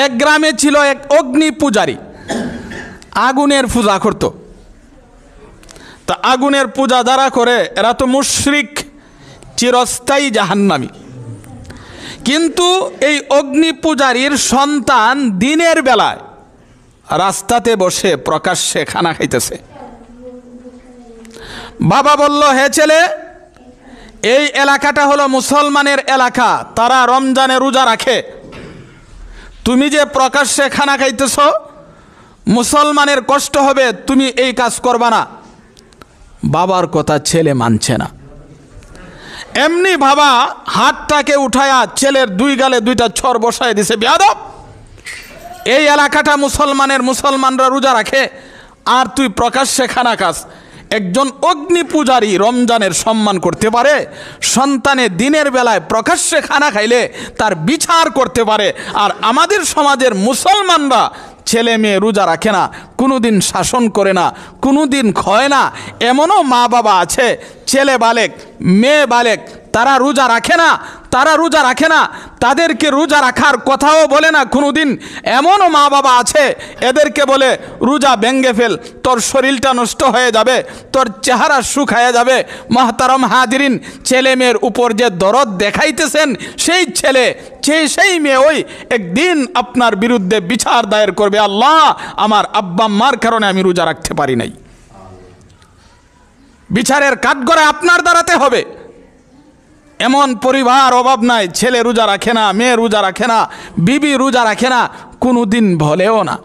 এক গ্রামে ছিল এক অগ্নি পূজারী, আগুনের পূজা করত। তা আগুনের পূজা যারা করে এরা তো মুশরিক, চিরস্থায়ী জাহান্নামী। কিন্তু এই অগ্নি পূজারীর সন্তান দিনের বেলায় রাস্তাতে বসে প্রকাশ্যে খানা খাইতেছে। বাবা বলল, হে ছেলে, এই এলাকাটা হলো মুসলমানের এলাকা, তারা রমজানে রোজা রাখে, তুমি যে প্রকাশ্যে খানা খাইতেছ, মুসলমানের কষ্ট হবে, তুমি এই কাজ করবা না। বাবার কথা ছেলে মানছে না। এমনি বাবা হাতটাকে উঠায়া ছেলের দুই গালে দুইটা ছর বসায় দিছে, বেয়াদব, এই এলাকাটা মুসলমানের, মুসলমানরা রোজা রাখে, আর তুই প্রকাশ্যে খানা খাস। একজন অগ্নি পূজারী রমজানের সম্মান করতে পারে, সন্তানের দিনের বেলায় প্রকাশ্যে খানা খাইলে তার বিচার করতে পারে। আর আমাদের সমাজের মুসলমানরা ছেলে মেয়ে রোজা রাখে না, কোনোদিন শাসন করে না, কোনোদিন খয় না। এমনও মা বাবা আছে, ছেলে বালেক মেয়ে বালেক, তারা রোজা রাখে না, তাদেরকে রোজা রাখার কথাও বলে না কোনোদিন। এমনও মা বাবা আছে, এদেরকে বলে রোজা ভেঙ্গে ফেল, তোর শরীরটা নষ্ট হয়ে যাবে, তোর চেহারা শুকায়া যাবে। মাহতারম হাজিরিন, ছেলে মেয়ের উপর যে দরদ দেখাইতেছেন, সেই ছেলে সেই মেয়ে ওই একদিন আপনার বিরুদ্ধে বিচার দায়ের করবে, আল্লাহ আমার আব্বা আম্মার কারণে আমি রোজা রাখতে পারি নাই। বিচারের কাঠগড়ায় আপনার দাঁড়াতে হবে। এমন পরিবার অভাব নাই, ছেলে রোজা রাখে না, মেয়ে রোজা রাখে না, বিবি রোজা রাখে না, কোনোদিন বলেও না।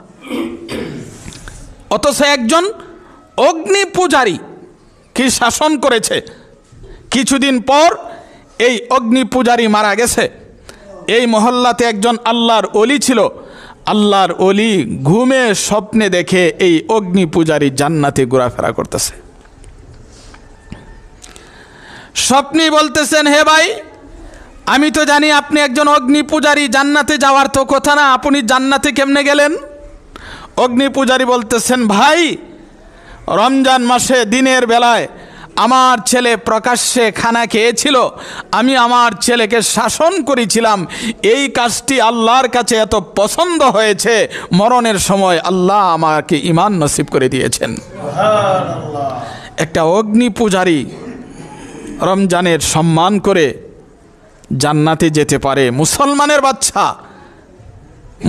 অথচ একজন অগ্নি পূজারী কি শাসন করেছে। কিছুদিন পর এই অগ্নি পূজারী মারা গেছে। এই মহল্লাতে একজন আল্লাহর ওলি ছিল। আল্লাহর ওলি ঘুমে স্বপ্নে দেখে এই অগ্নি পূজারী জান্নাতে ঘোরাফেরা করতেছে। স্বপ্নে বলতেছেন, হে ভাই, আমি তো জানি আপনি একজন অগ্নি পূজারী, জান্নাতে যাওয়ার তো কথা না, আপনি জান্নাতে কেমনে গেলেন? অগ্নি পূজারী বলতেছেন, ভাই, রমজান মাসে দিনের বেলায় আমার ছেলে প্রকাশ্যে খানা খেয়েছিল, আমি আমার ছেলেকে শাসন করেছিলাম, এই কাজটি আল্লাহর কাছে এত পছন্দ হয়েছে, মরণের সময় আল্লাহ আমাকে ঈমান নসিব করে দিয়েছেন। একটা অগ্নি পূজারী রমজানের সম্মান করে জান্নাতে যেতে পারে। মুসলমানের বাচ্চা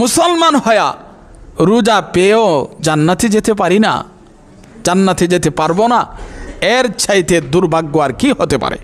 মুসলমান হয়া রোজা পেয়েও জান্নাতে যেতে পারি না, জান্নাতে যেতে পারবো না, এর চাইতে দুর্ভাগ্য আর কি হতে পারে?